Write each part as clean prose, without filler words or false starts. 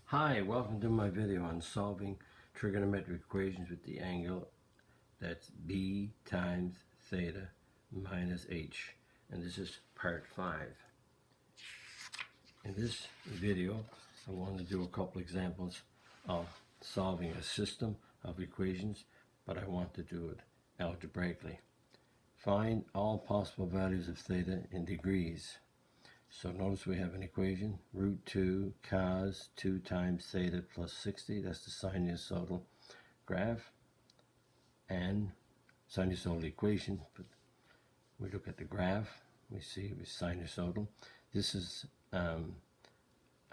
Hi, welcome to my video on solving trigonometric equations with the angle that's b times theta minus h, and this is part 5. In this video I want to do a couple examples of solving a system of equations, but I want to do it algebraically. Find all possible values of theta in degrees. So notice we have an equation, root 2 cos 2 times theta plus 60, that's the sinusoidal graph, and sinusoidal equation, but we look at the graph, we see it was sinusoidal. This is a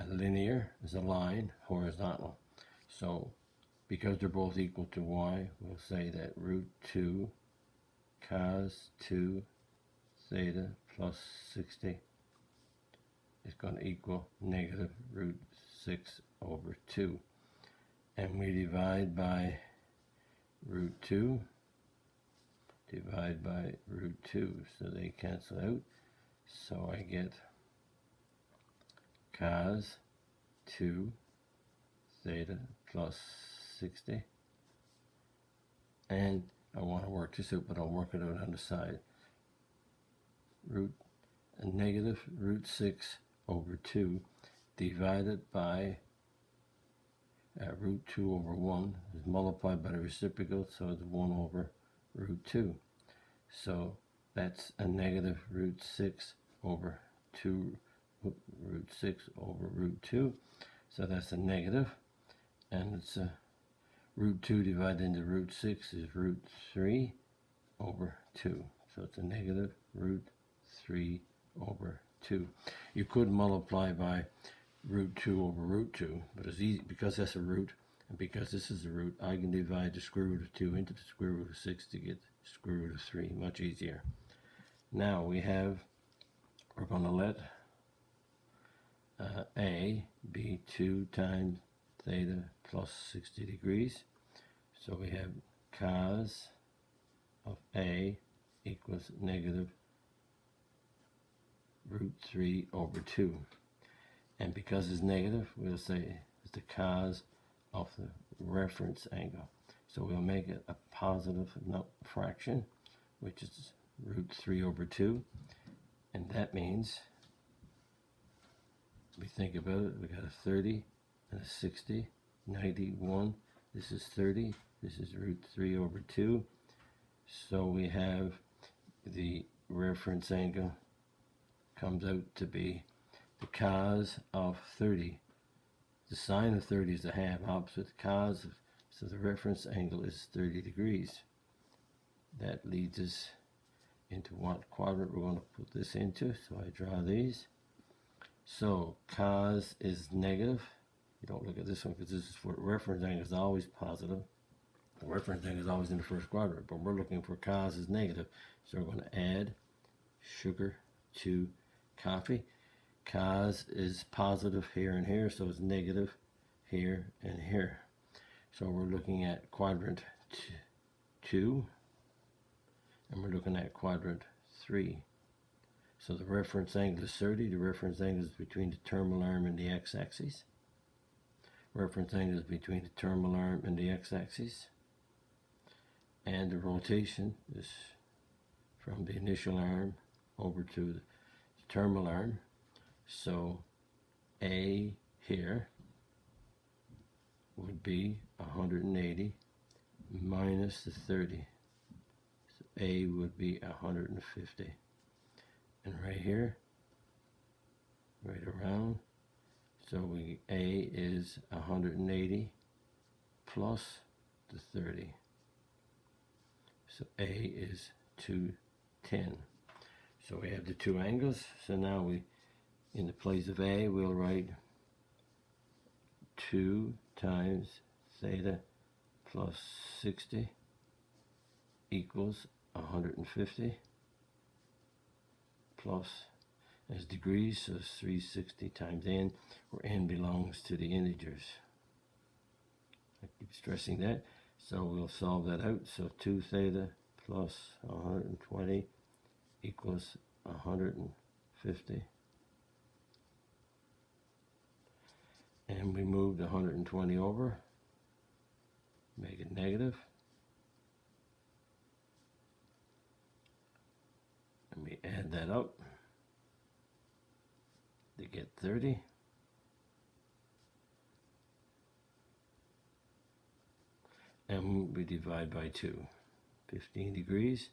linear, is a line, horizontal. So because they're both equal to y, we'll say that root 2 cos 2 theta plus 60 is going to equal negative root 6 over 2. And we divide by root 2, divide by root 2, so they cancel out. So I get cos 2 theta plus 60. And I want to work this out, but I'll work it out on the side. Negative root 6 over 2 divided by root 2 over 1 is multiplied by the reciprocal, so it's 1 over root 2. So that's a negative root 6 over 2, root 6 over root 2. So that's a negative, and it's a root 2 divided into root 6 is root 3 over 2. So it's a negative root 3 over 2. You could multiply by root 2 over root 2, but it's easy because that's a root, and because this is a root, I can divide the square root of 2 into the square root of 6 to get the square root of 3. Much easier. Now we're going to let A be 2 times theta plus 60 degrees. So we have cos of A equals negative root 3 over 2. And because it's negative, we'll say it's the cos of the reference angle. So we'll make it a positive fraction, which is root 3 over 2. And that means, we think about it, we got a 30 and a 60, 91. This is 30. This is root 3 over 2. So we have the reference angle comes out to be the cos of 30. The sine of 30 is a half, opposite the cos of, so the reference angle is 30 degrees. That leads us into what quadrant we're going to put this into. So I draw these. So cos is negative. You don't look at this one because this is for reference angle is always positive. The reference angle is always in the first quadrant, but we're looking for cos is negative. So we're going to add sugar to coffee. Cos is positive here and here, so it's negative here and here. So we're looking at quadrant 2, and we're looking at quadrant 3. So the reference angle is 30. The reference angle is between the terminal arm and the x-axis. Reference angle is between the terminal arm and the x-axis. And the rotation is from the initial arm over to the terminal arm. So A here would be 180 minus the 30. So A would be 150. And right here, right around, so A is 180 plus the 30. So A is 210. So we have the two angles. So now in the place of A, we'll write 2 times theta plus 60 equals 150 plus, as degrees, so it's 360 times n, where n belongs to the integers. I keep stressing that. So we'll solve that out. So 2 theta plus 120 equals 150. and we moved 120 over, make it negative, and we add that up to get 30. And we divide by 2, 15 degrees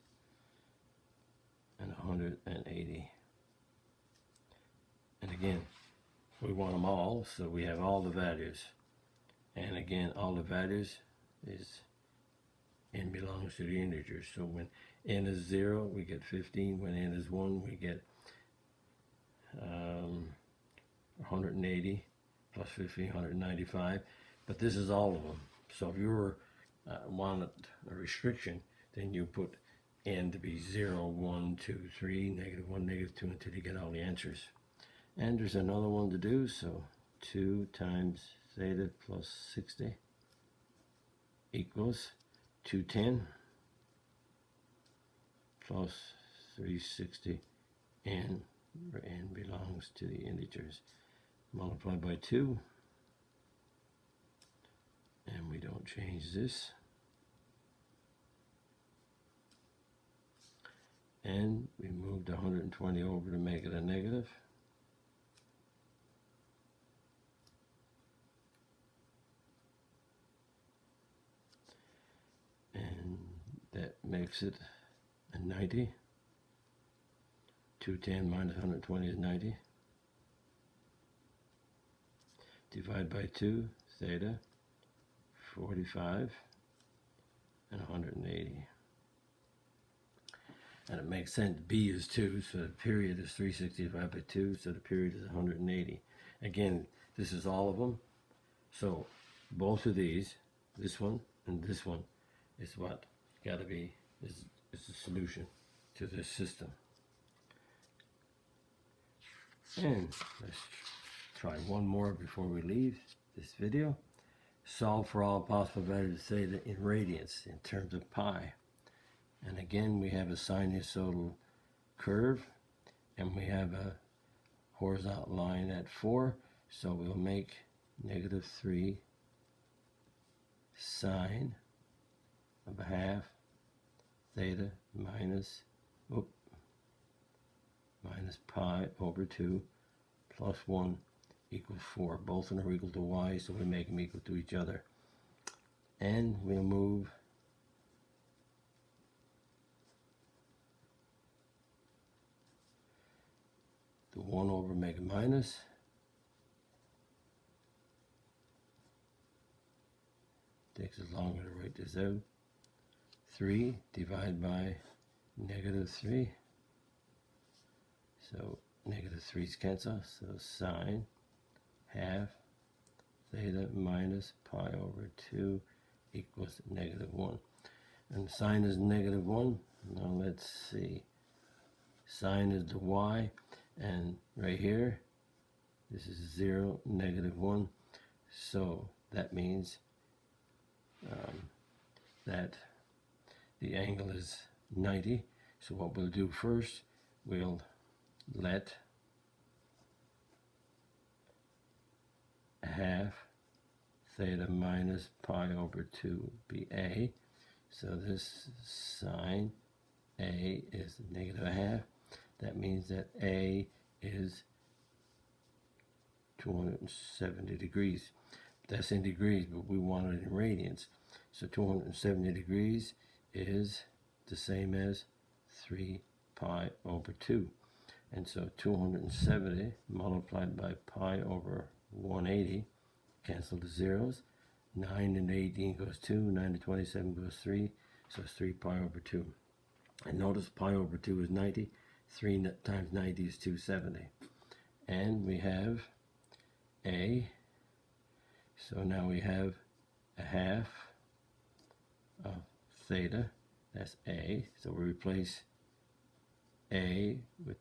and 180. And again, we want them all, so we have all the values. And again, all the values is n belongs to the integers. So when n is 0, we get 15. When n is 1, we get 180 plus 15, 195. But this is all of them. So if you were wanted a restriction, then you put n to be 0, 1, 2, 3, -1, -2 until you get all the answers. And there's another one to do, so 2 times theta plus 60 equals 210 plus 360 n, where n belongs to the integers. Multiply by 2, and we don't change this. And we moved 120 over to make it a negative. And that makes it a 90. 210 minus 120 is 90. Divide by 2, theta, 45, and 180. And it makes sense, b is 2, so the period is 360 divided by 2, so the period is 180. Again, this is all of them. So both of these, this one and this one, is what got to be, is the solution to this system. And let's try one more before we leave this video. Solve for all possible values of theta in radians in terms of pi. And again, we have a sinusoidal curve, and we have a horizontal line at 4, so we'll make -3 sine of a half theta minus pi over 2 plus 1 equals 4. Both of them are equal to y, so we make them equal to each other. And we'll move the 1 over, make a minus. Takes us longer to write this out. 3 divided by -3. So -3's cancel, so sine half theta minus pi over 2 equals -1. And sine is -1. Now let's see. Sine is the y, and right here, this is 0, -1. So that means that the angle is 90. So what we'll do first, we'll let a half theta minus pi over 2 be a. So this sine a is -1/2. That means that a is 270 degrees. That's in degrees, but we want it in radians. So 270 degrees is the same as 3 pi over 2. And so 270 multiplied by pi over 180, cancel the zeros. 9 and 18 goes 2, 9 to 27 goes 3, so it's 3 pi over 2. And notice pi over 2 is 90, 3 times 90 is 270. And we have a, so now we have a half of theta, that's a, so we replace a with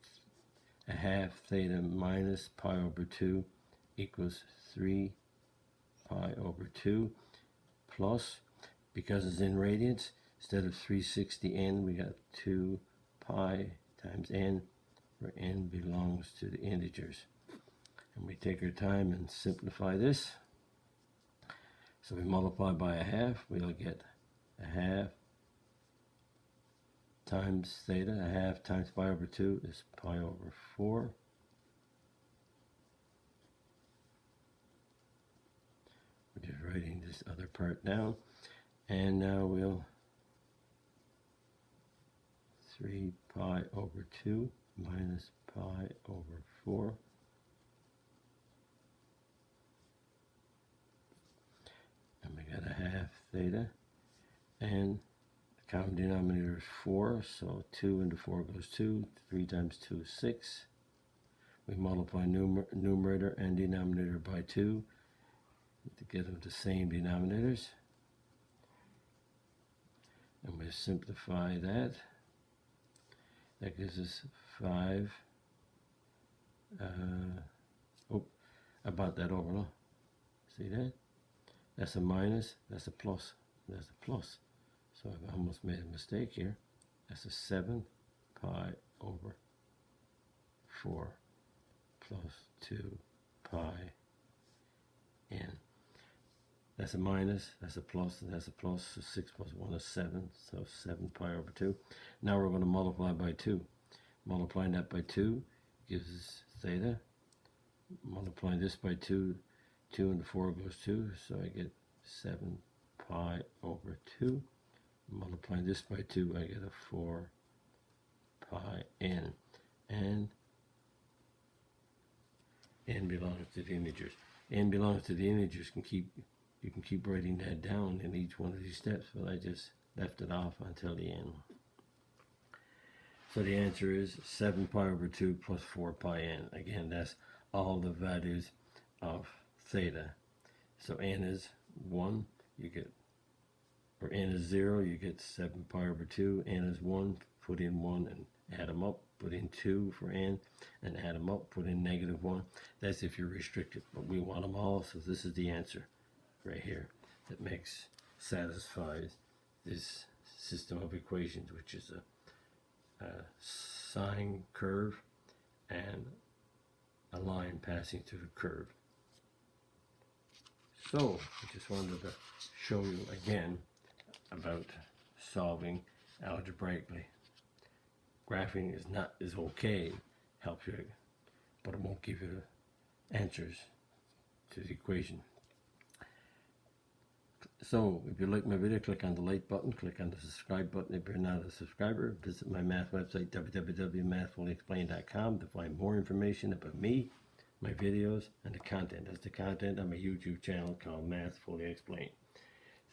a half theta minus pi over 2 equals 3 pi over 2 plus, because it's in radians, instead of 360n, we got 2 pi times n, where n belongs to the integers. And we take our time and simplify this. So we multiply by a half, we'll get a half times theta. A half times pi over 2 is pi over 4. We're just writing this other part down. And now we'll 3 pi over 2 minus pi over 4. And we got a half theta. And the common denominator is 4, so 2 into 4 goes 2. 3 times 2 is 6. We multiply numerator and denominator by 2 to get them the same denominators. And we simplify that. That gives us 5. I brought that over, no? See that? That's a minus, that's a plus, that's a plus. So I've almost made a mistake here. That's a 7 pi over 4 plus 2 pi n. That's a minus, that's a plus, and that's a plus. So 6 plus 1 is 7, so 7 pi over 2. Now we're going to multiply by 2. Multiplying that by 2 gives us theta. Multiplying this by 2, 2 into 4 goes 2, so I get 7 pi over 2. Multiplying this by 2, I get a 4 pi n. And n belongs to the integers. N belongs to the integers. You can keep writing that down in each one of these steps, but I just left it off until the end. So the answer is 7 pi over 2 plus 4 pi n. Again, that's all the values of theta. So n is 1, you get, or n is 0, you get 7 pi over 2. N is 1, put in 1 and add them up. Put in 2 for n and add them up. Put in negative 1. That's if you're restricted, but we want them all, so this is the answer right here that satisfies this system of equations, which is a sine curve and a line passing through the curve. So I just wanted to show you again about solving algebraically. Graphing is okay, helps you, but it won't give you the answers to the equation. So if you like my video, click on the like button, click on the subscribe button if you're not a subscriber. Visit my math website, www.mathfullyexplained.com, to find more information about me, my videos, and the content. That's the content on my YouTube channel called Math Fully Explained.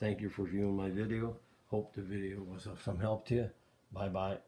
Thank you for viewing my video. Hope the video was of some help to you. Bye-bye.